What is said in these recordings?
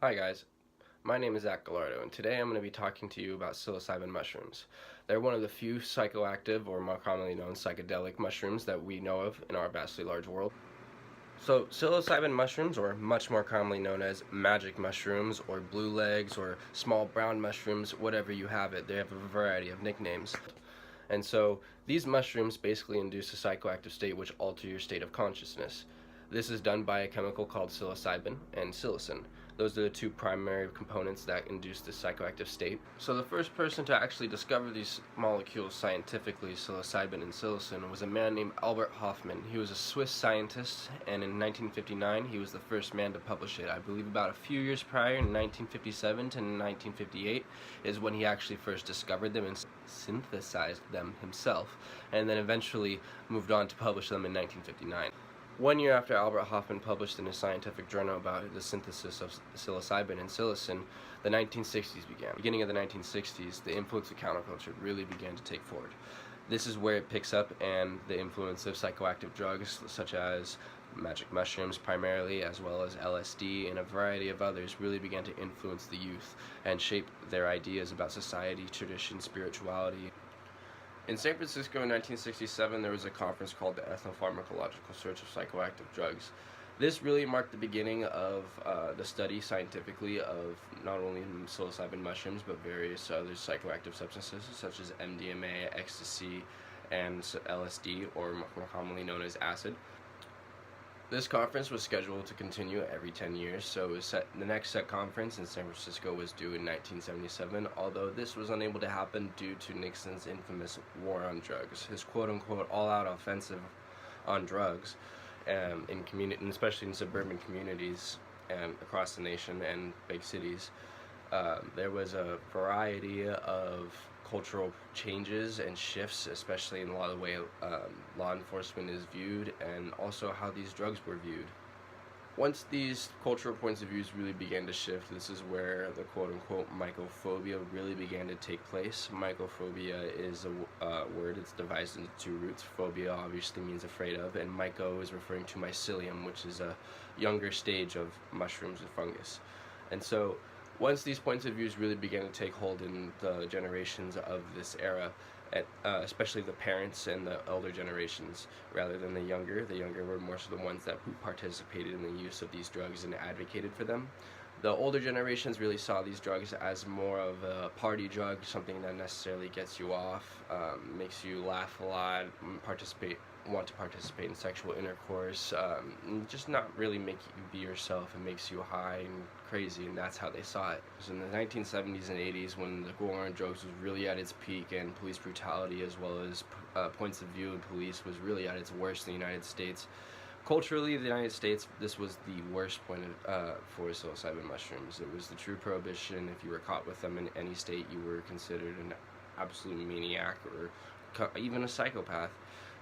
Hi guys, my name is Zach Gallardo, and today I'm going to be talking to you about psilocybin mushrooms. They're one of the few psychoactive, or more commonly known psychedelic mushrooms that we know of in our vastly large world. So psilocybin mushrooms, or much more commonly known as magic mushrooms, or blue legs, or small brown mushrooms, whatever you have it, they have a variety of nicknames. And so these mushrooms basically induce a psychoactive state which alter your state of consciousness. This is done by a chemical called psilocybin and psilocin. Those are the two primary components that induce the psychoactive state. So the first person to actually discover these molecules scientifically, psilocybin and psilocin, was a man named Albert Hofmann. He was a Swiss scientist, and in 1959 he was the first man to publish it. I believe about a few years prior, in 1957 to 1958, is when he actually first discovered them and synthesized them himself, and then eventually moved on to publish them in 1959. 1 year after Albert Hofmann published in a scientific journal about the synthesis of psilocybin and psilocin, the 1960s began. Beginning of the 1960s, the influence of counterculture really began to take forward. This is where it picks up, and the influence of psychoactive drugs such as magic mushrooms primarily, as well as LSD and a variety of others, really began to influence the youth and shape their ideas about society, tradition, spirituality. In San Francisco in 1967, there was a conference called the Ethnopharmacological Search of Psychoactive Drugs. This really marked the beginning of the study scientifically of not only psilocybin mushrooms, but various other psychoactive substances such as MDMA, ecstasy, and LSD, or more commonly known as acid. This conference was scheduled to continue every 10 years, so the next set conference in San Francisco was due in 1977, although this was unable to happen due to Nixon's infamous war on drugs, his quote-unquote all-out offensive on drugs, especially in suburban communities and across the nation and big cities. There was a variety of cultural changes and shifts, especially in a lot of the way law enforcement is viewed, and also how these drugs were viewed. Once these cultural points of views really began to shift, this is where the quote-unquote mycophobia really began to take place. Mycophobia is a word, it's divided into two roots. Phobia obviously means afraid of, and myco is referring to mycelium, which is a younger stage of mushrooms and fungus. And so once these points of views really began to take hold in the generations of this era, especially the parents and the elder generations, rather than the younger were more so the ones that participated in the use of these drugs and advocated for them. The older generations really saw these drugs as more of a party drug, something that necessarily gets you off, makes you laugh a lot, want to participate in sexual intercourse, just not really make you be yourself. It makes you high and crazy, and that's how they saw it. It was in the 1970s and 80s when the war on drugs was really at its peak, and police brutality as well as points of view of police was really at its worst in the United States. Culturally, the United States, this was the worst point for psilocybin mushrooms. It was the true prohibition. If you were caught with them in any state, you were considered an absolute maniac or even a psychopath.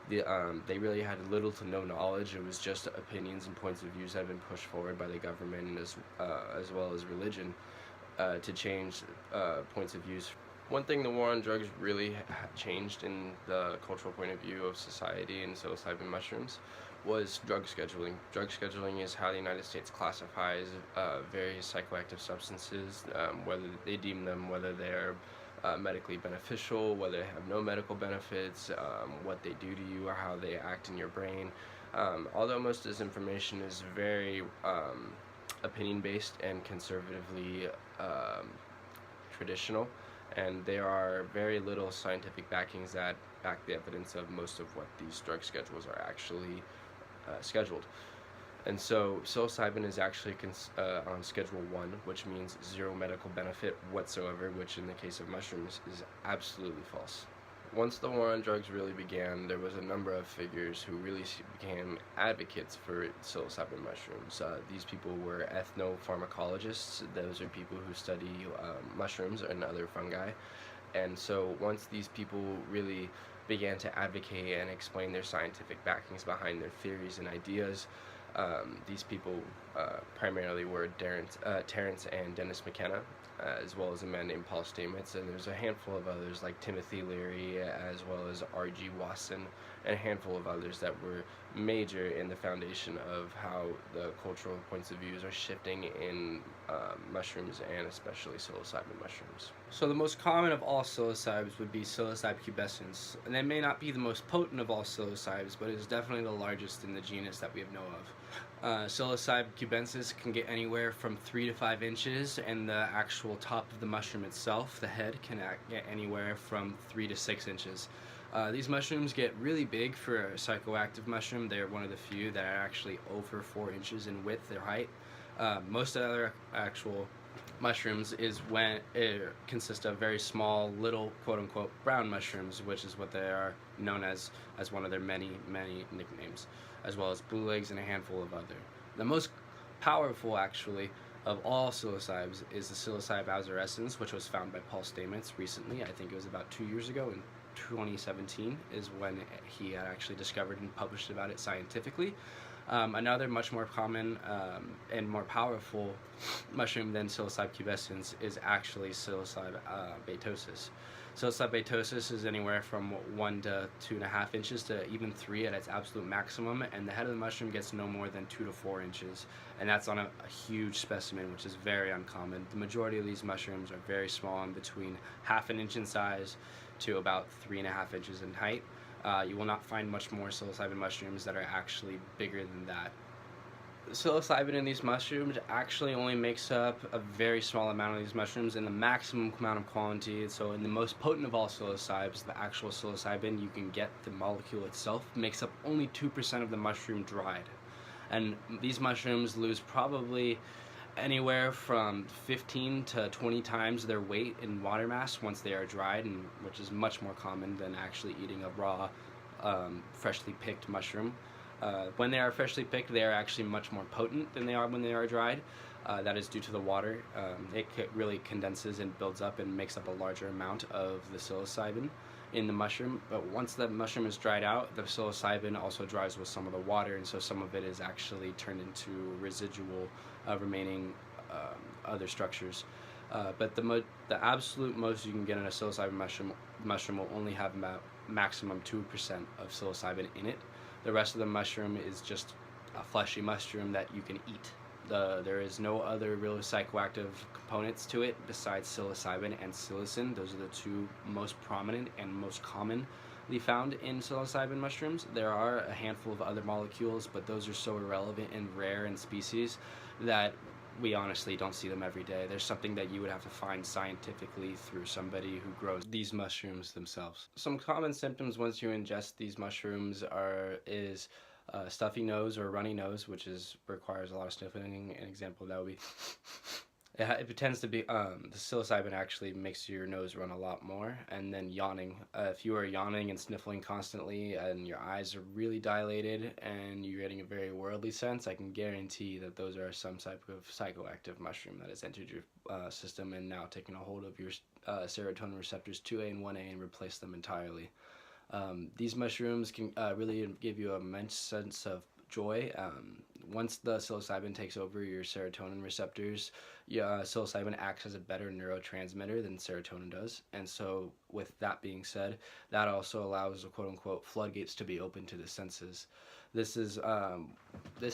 They really had little to no knowledge. It was just opinions and points of views that had been pushed forward by the government and as well as religion to change points of views. One thing the war on drugs really changed in the cultural point of view of society and psilocybin mushrooms was drug scheduling. Drug scheduling is how the United States classifies various psychoactive substances, whether they deem them, whether they're medically beneficial, whether they have no medical benefits, what they do to you, or how they act in your brain. Although most of this information is very opinion-based and conservatively traditional, and there are very little scientific backings that back the evidence of most of what these drug schedules are actually scheduled. And so psilocybin is actually on Schedule 1, which means zero medical benefit whatsoever, which in the case of mushrooms is absolutely false. Once the war on drugs really began, there was a number of figures who really became advocates for psilocybin mushrooms. These people were ethnopharmacologists. Those are people who study mushrooms and other fungi. And so once these people really began to advocate and explain their scientific backings behind their theories and ideas, these people primarily were Terrence and Dennis McKenna, as well as a man named Paul Stamets, and there's a handful of others like Timothy Leary, as well as R.G. Wasson, and a handful of others that were major in the foundation of how the cultural points of views are shifting in mushrooms, and especially psilocybin mushrooms. So the most common of all psilocybes would be psilocybe pubescens, and they may not be the most potent of all psilocybes, but it is definitely the largest in the genus that we know of. Psilocybe cubensis can get anywhere from 3 to 5 inches, and the actual top of the mushroom itself, the head, can get anywhere from 3 to 6 inches. These mushrooms get really big for a psychoactive mushroom. They're one of the few that are actually over 4 inches in width or height. Most other actual mushrooms is when it consists of very small, little, quote-unquote, brown mushrooms, which is what they are known as one of their many nicknames, as well as blue legs and a handful of other. The most powerful, actually, of all psilocybes is the psilocybe azarescens, which was found by Paul Stamets recently. I think it was about 2 years ago, in 2017 is when he had actually discovered and published about it scientifically. Another much more common and more powerful mushroom than psilocybe pubescens is actually psilocybe baetosis. Psilocybe baetosis is anywhere from 1 to 2.5 inches to even 3 at its absolute maximum, and the head of the mushroom gets no more than 2 to 4 inches, and that's on a huge specimen, which is very uncommon. The majority of these mushrooms are very small, in between 1/2 inch in size to about 3.5 inches in height. You will not find much more psilocybin mushrooms that are actually bigger than that. Psilocybin in these mushrooms actually only makes up a very small amount of these mushrooms in the maximum amount of quantity. So in the most potent of all psilocybes, the actual psilocybin you can get, the molecule itself, makes up only 2% of the mushroom dried. And these mushrooms lose probably anywhere from 15 to 20 times their weight in water mass once they are dried, and which is much more common than actually eating a raw, freshly picked mushroom. When they are freshly picked, they are actually much more potent than they are when they are dried. That is due to the water. It really condenses and builds up and makes up a larger amount of the psilocybin in the mushroom. But once the mushroom is dried out, the psilocybin also dries with some of the water, and so some of it is actually turned into residual remaining other structures. But the absolute most you can get in a psilocybin mushroom will only have about maximum 2% of psilocybin in it. The rest of the mushroom is just a fleshy mushroom that you can eat. There is no other real psychoactive components to it besides psilocybin and psilocin. Those are the two most prominent and most commonly found in psilocybin mushrooms. There are a handful of other molecules, but those are so irrelevant and rare in species that we honestly don't see them every day. There's something that you would have to find scientifically through somebody who grows these mushrooms themselves. Some common symptoms once you ingest these mushrooms is stuffy nose or runny nose, which requires a lot of sniffling. An example of that would be it tends to be the psilocybin actually makes your nose run a lot more, and then yawning. If you are yawning and sniffling constantly and your eyes are really dilated and you're getting a very worldly sense, I can guarantee that those are some type of psychoactive mushroom that has entered your system and now taken a hold of your serotonin receptors 2A and 1A and replaced them entirely. These mushrooms can really give you an immense sense of joy. Once the psilocybin takes over your serotonin receptors, psilocybin acts as a better neurotransmitter than serotonin does. And so with that being said, that also allows the quote-unquote floodgates to be open to the senses. This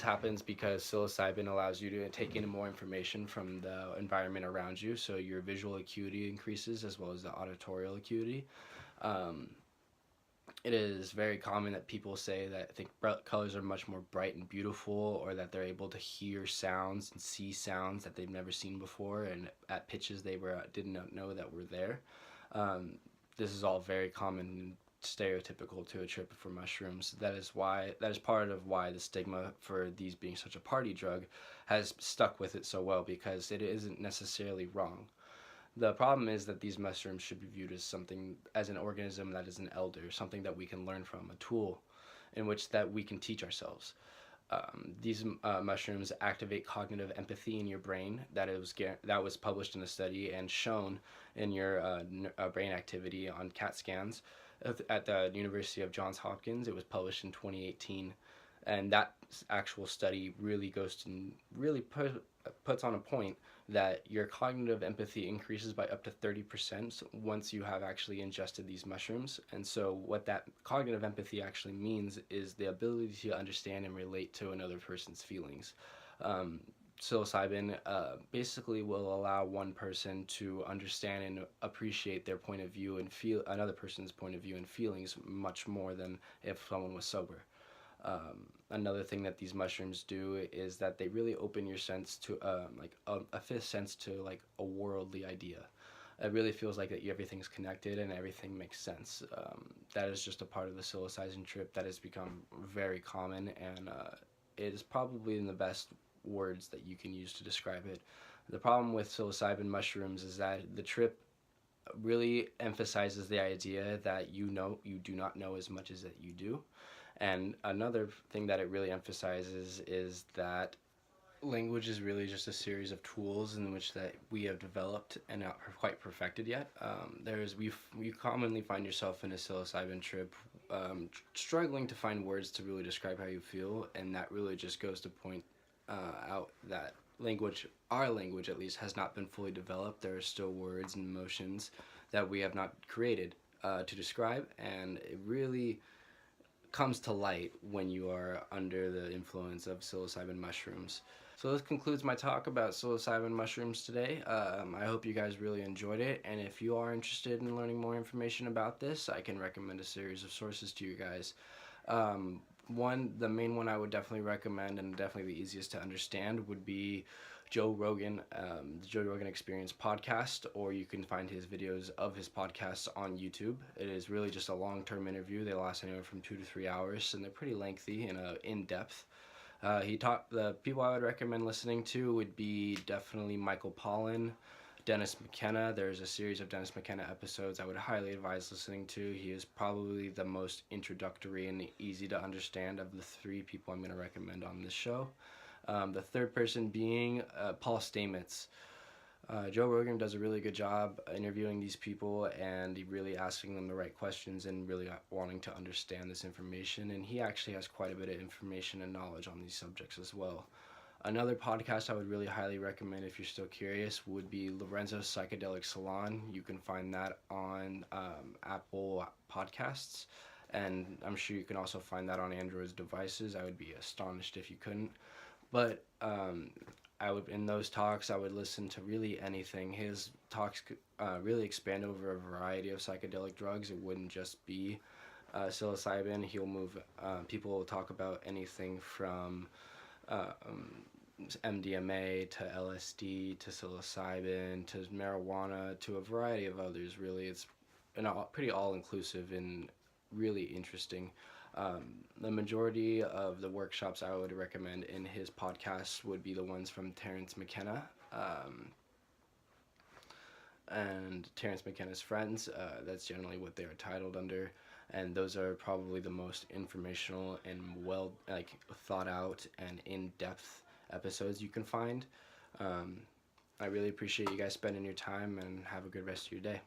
happens because psilocybin allows you to take in more information from the environment around you, so your visual acuity increases as well as the auditorial acuity. It is very common that people say that I think colors are much more bright and beautiful, or that they're able to hear sounds and see sounds that they've never seen before, and at pitches they didn't know that were there. This is all very common and stereotypical to a trip for mushrooms. That is part of why the stigma for these being such a party drug has stuck with it so well, because it isn't necessarily wrong. The problem is that these mushrooms should be viewed as an organism that is an elder, something that we can learn from, a tool in which that we can teach ourselves. These mushrooms activate cognitive empathy in your brain. That was published in a study and shown in your brain activity on CAT scans at the University of Johns Hopkins. It was published in 2018. And that actual study really goes to really puts on a point that your cognitive empathy increases by up to 30% once you have actually ingested these mushrooms. And so what that cognitive empathy actually means is the ability to understand and relate to another person's feelings. um, Psilocybin basically will allow one person to understand and appreciate their point of view and feel another person's point of view and feelings much more than if someone was sober. Another thing that these mushrooms do is that they really open your sense to like a fifth sense to like a worldly idea. It really feels like that everything's connected and everything makes sense. That is just a part of the psilocybin trip that has become very common, and it is probably in the best words that you can use to describe it. The problem with psilocybin mushrooms is that the trip really emphasizes the idea that you do not know as much as that you do. And another thing that it really emphasizes is that language is really just a series of tools in which that we have developed and not quite perfected yet. You commonly find yourself in a psilocybin trip, struggling to find words to really describe how you feel, and that really just goes to point out that our language at least, has not been fully developed. There are still words and emotions that we have not created to describe, and it really comes to light when you are under the influence of psilocybin mushrooms. So this concludes my talk about psilocybin mushrooms today. I hope you guys really enjoyed it, and if you are interested in learning more information about this, I can recommend a series of sources to you guys. The main one I would definitely recommend, and definitely the easiest to understand, would be Joe Rogan, the Joe Rogan Experience podcast, or you can find his videos of his podcasts on YouTube. It is really just a long-term interview. They last anywhere from 2 to 3 hours, and they're pretty lengthy and in-depth. The people I would recommend listening to would be definitely Michael Pollan, Dennis McKenna. There's a series of Dennis McKenna episodes I would highly advise listening to. He is probably the most introductory and easy to understand of the three people I'm going to recommend on this show. The third person being Paul Stamets. Joe Rogan does a really good job interviewing these people and really asking them the right questions and really wanting to understand this information. And he actually has quite a bit of information and knowledge on these subjects as well. Another podcast I would really highly recommend if you're still curious would be Lorenzo's Psychedelic Salon. You can find that on Apple Podcasts, and I'm sure you can also find that on Android devices. I would be astonished if you couldn't. But in those talks, I would listen to really anything. His talks really expand over a variety of psychedelic drugs. It wouldn't just be psilocybin. People will talk about anything from MDMA to LSD to psilocybin to marijuana to a variety of others. Really, it's pretty all-inclusive and really interesting. The majority of the workshops I would recommend in his podcasts would be the ones from Terence McKenna and Terence McKenna's friends. That's generally what they are titled under, and those are probably the most informational and well thought out and in-depth episodes you can find. I really appreciate you guys spending your time, and have a good rest of your day.